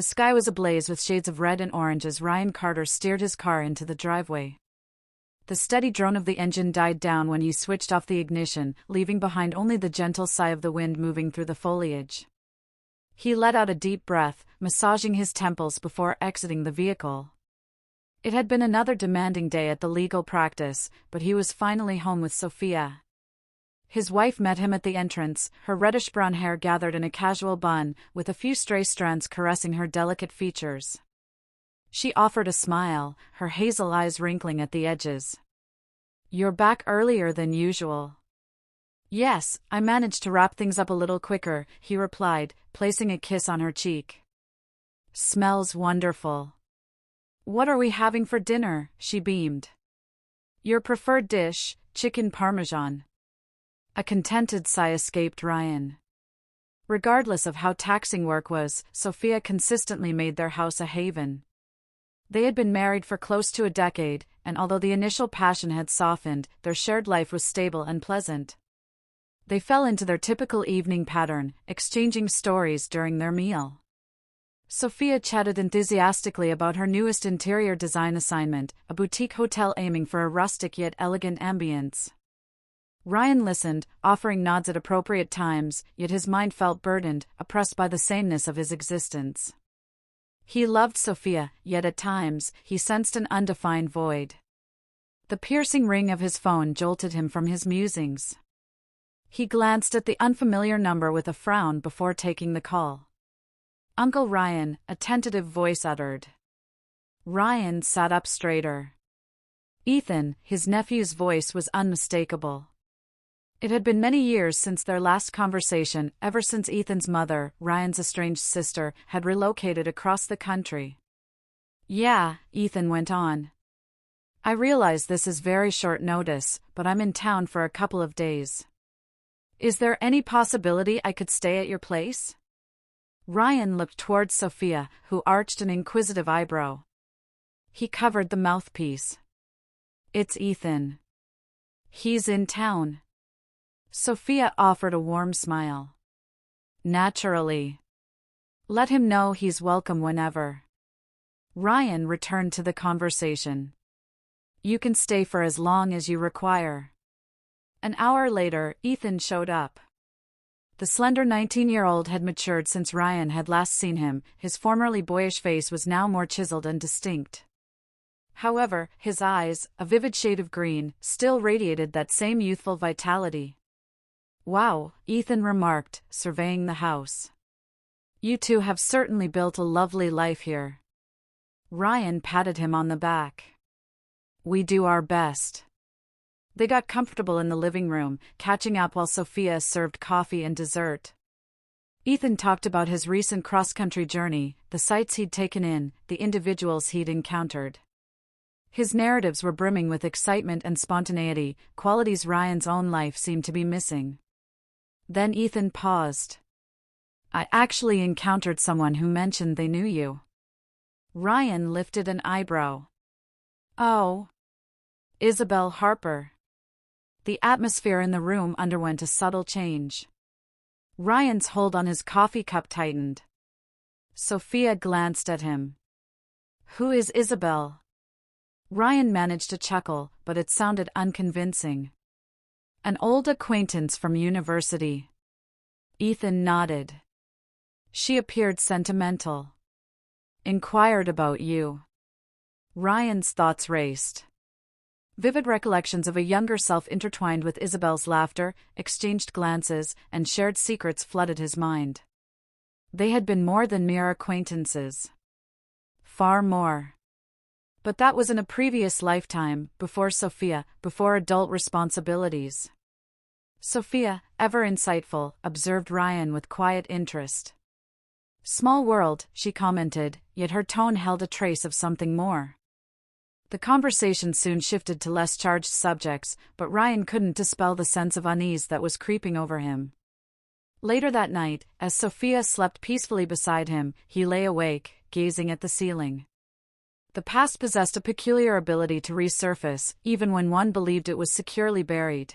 The sky was ablaze with shades of red and orange as Ryan Carter steered his car into the driveway. The steady drone of the engine died down when he switched off the ignition, leaving behind only the gentle sigh of the wind moving through the foliage. He let out a deep breath, massaging his temples before exiting the vehicle. It had been another demanding day at the legal practice, but he was finally home with Sophia. His wife met him at the entrance, her reddish-brown hair gathered in a casual bun, with a few stray strands caressing her delicate features. She offered a smile, her hazel eyes wrinkling at the edges. "You're back earlier than usual." "Yes, I managed to wrap things up a little quicker," he replied, placing a kiss on her cheek. "Smells wonderful." "What are we having for dinner?" she beamed. "Your preferred dish, chicken parmesan." A contented sigh escaped Ryan. Regardless of how taxing work was, Sophia consistently made their house a haven. They had been married for close to a decade, and although the initial passion had softened, their shared life was stable and pleasant. They fell into their typical evening pattern, exchanging stories during their meal. Sophia chatted enthusiastically about her newest interior design assignment, a boutique hotel aiming for a rustic yet elegant ambience. Ryan listened, offering nods at appropriate times, yet his mind felt burdened, oppressed by the sameness of his existence. He loved Sophia, yet at times, he sensed an undefined void. The piercing ring of his phone jolted him from his musings. He glanced at the unfamiliar number with a frown before taking the call. "Uncle Ryan," a tentative voice uttered. Ryan sat up straighter. Ethan, his nephew's voice was unmistakable. It had been many years since their last conversation, ever since Ethan's mother, Ryan's estranged sister, had relocated across the country. "Yeah," Ethan went on. "I realize this is very short notice, but I'm in town for a couple of days. Is there any possibility I could stay at your place?" Ryan looked towards Sophia, who arched an inquisitive eyebrow. He covered the mouthpiece. "It's Ethan. He's in town." Sophia offered a warm smile. "Naturally. Let him know he's welcome whenever." Ryan returned to the conversation. "You can stay for as long as you require." An hour later, Ethan showed up. The slender 19-year-old had matured since Ryan had last seen him. His formerly boyish face was now more chiseled and distinct. However, his eyes, a vivid shade of green, still radiated that same youthful vitality. "Wow," Ethan remarked, surveying the house. "You two have certainly built a lovely life here." Ryan patted him on the back. "We do our best." They got comfortable in the living room, catching up while Sophia served coffee and dessert. Ethan talked about his recent cross-country journey, the sights he'd taken in, the individuals he'd encountered. His narratives were brimming with excitement and spontaneity, qualities Ryan's own life seemed to be missing. Then Ethan paused. "I actually encountered someone who mentioned they knew you." Ryan lifted an eyebrow. "Oh. Isabelle Harper." The atmosphere in the room underwent a subtle change. Ryan's hold on his coffee cup tightened. Sophia glanced at him. "Who is Isabelle?" Ryan managed to chuckle, but it sounded unconvincing. "An old acquaintance from university." Ethan nodded. "She appeared sentimental. Inquired about you." Ryan's thoughts raced. Vivid recollections of a younger self intertwined with Isabelle's laughter, exchanged glances, and shared secrets flooded his mind. They had been more than mere acquaintances. Far more. But that was in a previous lifetime, before Sophia, before adult responsibilities. Sophia, ever insightful, observed Ryan with quiet interest. "Small world," she commented, yet her tone held a trace of something more. The conversation soon shifted to less charged subjects, but Ryan couldn't dispel the sense of unease that was creeping over him. Later that night, as Sophia slept peacefully beside him, he lay awake, gazing at the ceiling. The past possessed a peculiar ability to resurface, even when one believed it was securely buried.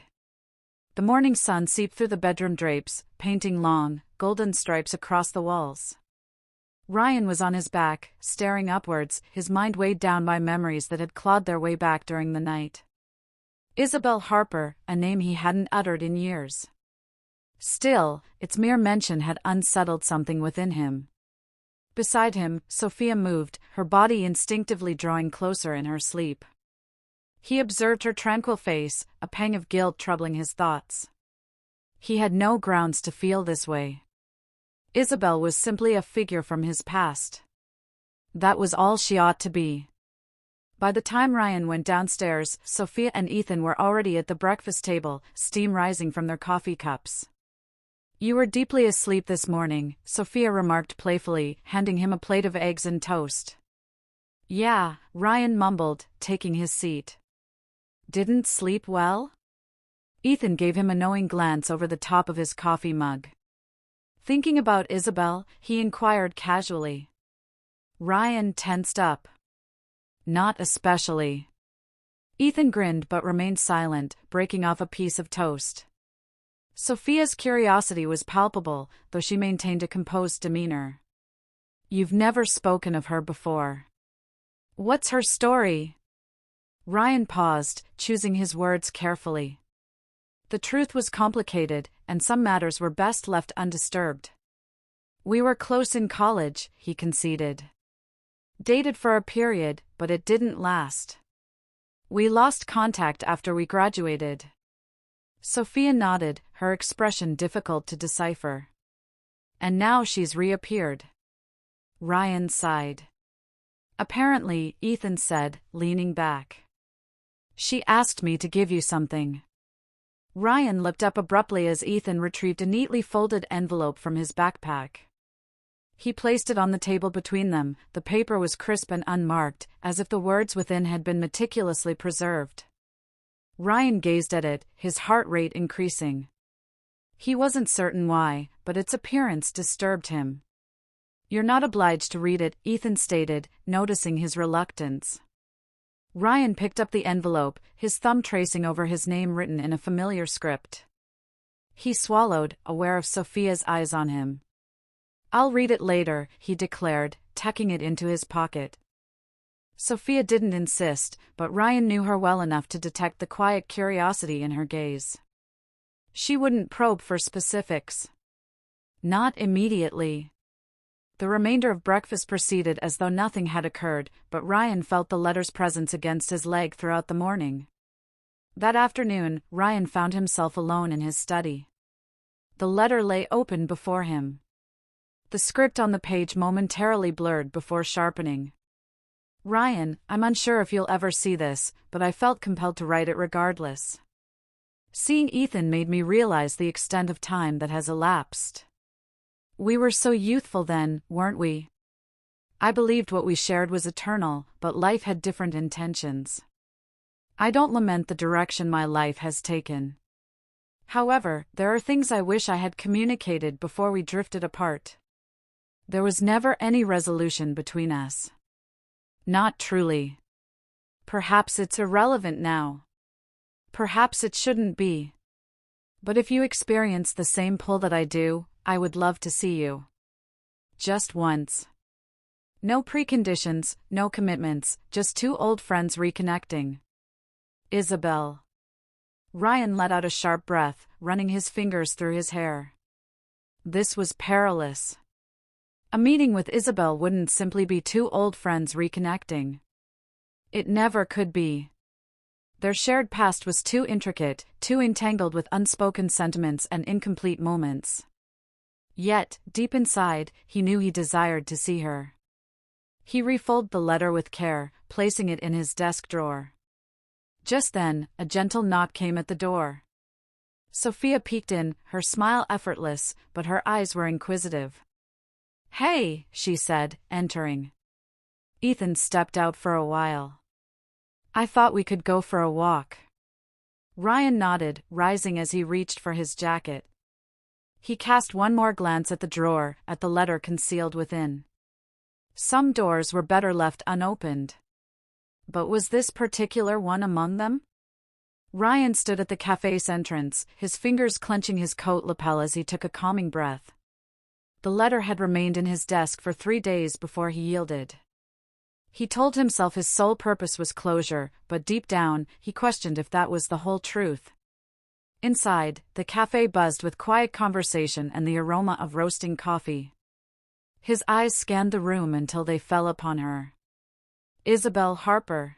The morning sun seeped through the bedroom drapes, painting long, golden stripes across the walls. Ryan was on his back, staring upwards, his mind weighed down by memories that had clawed their way back during the night. Isabelle Harper, a name he hadn't uttered in years. Still, its mere mention had unsettled something within him. Beside him, Sophia moved, her body instinctively drawing closer in her sleep. He observed her tranquil face, a pang of guilt troubling his thoughts. He had no grounds to feel this way. Isabelle was simply a figure from his past. That was all she ought to be. By the time Ryan went downstairs, Sophia and Ethan were already at the breakfast table, steam rising from their coffee cups. "You were deeply asleep this morning," Sophia remarked playfully, handing him a plate of eggs and toast. "Yeah," Ryan mumbled, taking his seat. "Didn't sleep well?" Ethan gave him a knowing glance over the top of his coffee mug. "Thinking about Isabelle?" he inquired casually. Ryan tensed up. "Not especially." Ethan grinned but remained silent, breaking off a piece of toast. Sophia's curiosity was palpable, though she maintained a composed demeanor. "You've never spoken of her before. What's her story?" Ryan paused, choosing his words carefully. The truth was complicated, and some matters were best left undisturbed. "We were close in college," he conceded. "Dated for a period, but it didn't last. We lost contact after we graduated." Sophia nodded, her expression difficult to decipher. "And now she's reappeared." Ryan sighed. "Apparently," Ethan said, leaning back. "She asked me to give you something." Ryan looked up abruptly as Ethan retrieved a neatly folded envelope from his backpack. He placed it on the table between them. The paper was crisp and unmarked, as if the words within had been meticulously preserved. Ryan gazed at it, his heart rate increasing. He wasn't certain why, but its appearance disturbed him. "You're not obliged to read it," Ethan stated, noticing his reluctance. Ryan picked up the envelope, his thumb tracing over his name written in a familiar script. He swallowed, aware of Sophia's eyes on him. "I'll read it later," he declared, tucking it into his pocket. Sophia didn't insist, but Ryan knew her well enough to detect the quiet curiosity in her gaze. She wouldn't probe for specifics. Not immediately. The remainder of breakfast proceeded as though nothing had occurred, but Ryan felt the letter's presence against his leg throughout the morning. That afternoon, Ryan found himself alone in his study. The letter lay open before him. The script on the page momentarily blurred before sharpening. "Ryan, I'm unsure if you'll ever see this, but I felt compelled to write it regardless. Seeing Ethan made me realize the extent of time that has elapsed. We were so youthful then, weren't we? I believed what we shared was eternal, but life had different intentions. I don't lament the direction my life has taken. However, there are things I wish I had communicated before we drifted apart. There was never any resolution between us. Not truly. Perhaps it's irrelevant now. Perhaps it shouldn't be. But if you experience the same pull that I do, I would love to see you. Just once. No preconditions, no commitments, just two old friends reconnecting. Isabelle." Ryan let out a sharp breath, running his fingers through his hair. This was perilous. A meeting with Isabelle wouldn't simply be two old friends reconnecting. It never could be. Their shared past was too intricate, too entangled with unspoken sentiments and incomplete moments. Yet, deep inside, he knew he desired to see her. He refolded the letter with care, placing it in his desk drawer. Just then, a gentle knock came at the door. Sophia peeked in, her smile effortless, but her eyes were inquisitive. "Hey," she said, entering. Ethan stepped out for a while. "I thought we could go for a walk." Ryan nodded, rising as he reached for his jacket. He cast one more glance at the drawer, at the letter concealed within. Some doors were better left unopened. But was this particular one among them? Ryan stood at the cafe's entrance, his fingers clenching his coat lapel as he took a calming breath. The letter had remained in his desk for 3 days before he yielded. He told himself his sole purpose was closure, but deep down, he questioned if that was the whole truth. Inside, the cafe buzzed with quiet conversation and the aroma of roasting coffee. His eyes scanned the room until they fell upon her. Isabelle Harper.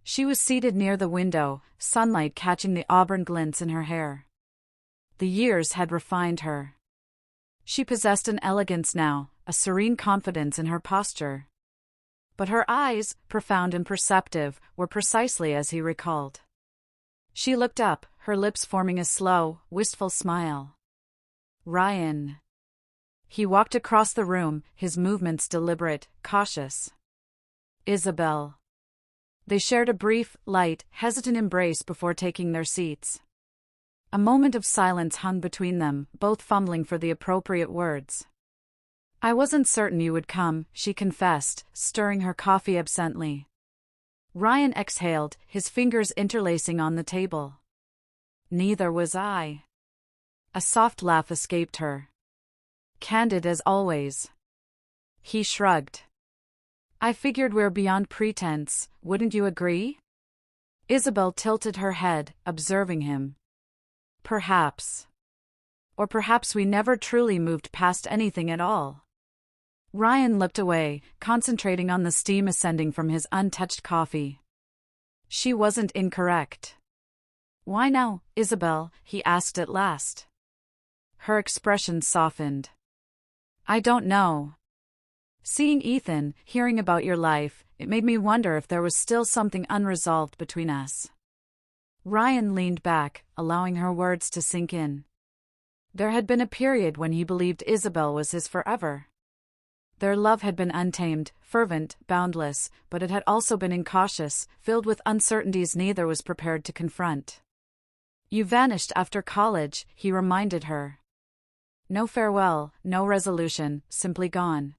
She was seated near the window, sunlight catching the auburn glints in her hair. The years had refined her. She possessed an elegance now, a serene confidence in her posture. But her eyes, profound and perceptive, were precisely as he recalled. She looked up, her lips forming a slow, wistful smile. Ryan. He walked across the room, his movements deliberate, cautious. Isabelle. They shared a brief, light, hesitant embrace before taking their seats. A moment of silence hung between them, both fumbling for the appropriate words. I wasn't certain you would come, she confessed, stirring her coffee absently. Ryan exhaled, his fingers interlacing on the table. Neither was I. A soft laugh escaped her. Candid as always. He shrugged. I figured we're beyond pretense, wouldn't you agree? Isabelle tilted her head, observing him. Perhaps. Or perhaps we never truly moved past anything at all. Ryan looked away, concentrating on the steam ascending from his untouched coffee. She wasn't incorrect. Why now, Isabelle? He asked at last. Her expression softened. I don't know. Seeing Ethan, hearing about your life, it made me wonder if there was still something unresolved between us. Ryan leaned back, allowing her words to sink in. There had been a period when he believed Isabelle was his forever. Their love had been untamed, fervent, boundless, but it had also been incautious, filled with uncertainties neither was prepared to confront. You vanished after college, he reminded her. No farewell, no resolution, simply gone.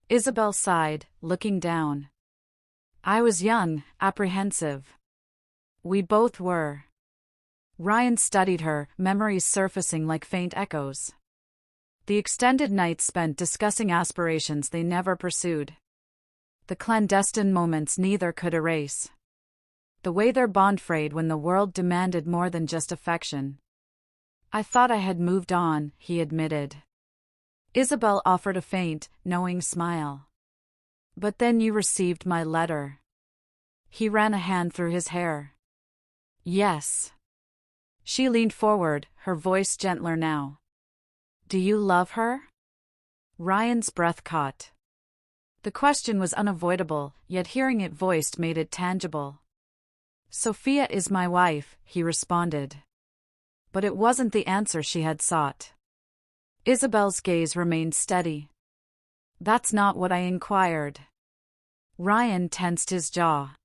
Isabelle sighed, looking down. I was young, apprehensive. We both were. Ryan studied her, memories surfacing like faint echoes. The extended nights spent discussing aspirations they never pursued. The clandestine moments neither could erase. The way their bond frayed when the world demanded more than just affection. I thought I had moved on, he admitted. Isabelle offered a faint, knowing smile. But then you received my letter. He ran a hand through his hair. Yes. She leaned forward, her voice gentler now. Do you love her? Ryan's breath caught. The question was unavoidable, yet hearing it voiced made it tangible. Sophia is my wife, he responded. But it wasn't the answer she had sought. Isabelle's gaze remained steady. That's not what I inquired. Ryan tensed his jaw.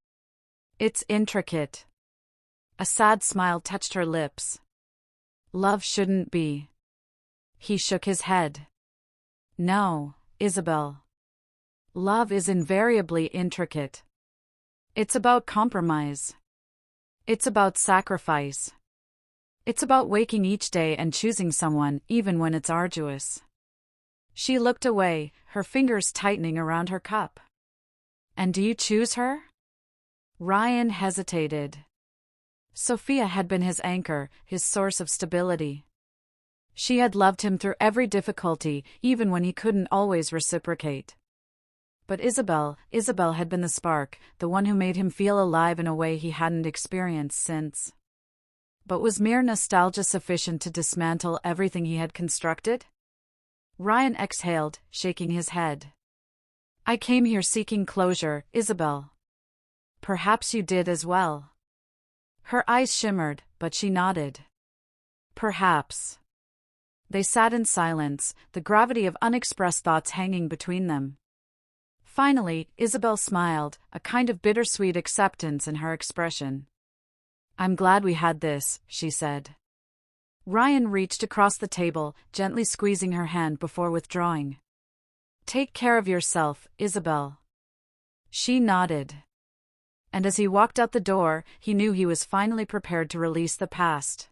It's intricate. A sad smile touched her lips. Love shouldn't be. He shook his head. No, Isabelle. Love is invariably intricate. It's about compromise. It's about sacrifice. It's about waking each day and choosing someone, even when it's arduous. She looked away, her fingers tightening around her cup. And do you choose her? Ryan hesitated. Sophia had been his anchor, his source of stability. She had loved him through every difficulty, even when he couldn't always reciprocate. But Isabelle had been the spark, the one who made him feel alive in a way he hadn't experienced since. But was mere nostalgia sufficient to dismantle everything he had constructed? Ryan exhaled, shaking his head. I came here seeking closure, Isabelle. Perhaps you did as well. Her eyes shimmered, but she nodded. Perhaps. They sat in silence, the gravity of unexpressed thoughts hanging between them. Finally, Isabelle smiled, a kind of bittersweet acceptance in her expression. I'm glad we had this, she said. Ryan reached across the table, gently squeezing her hand before withdrawing. Take care of yourself, Isabelle. She nodded. And as he walked out the door, he knew he was finally prepared to release the past.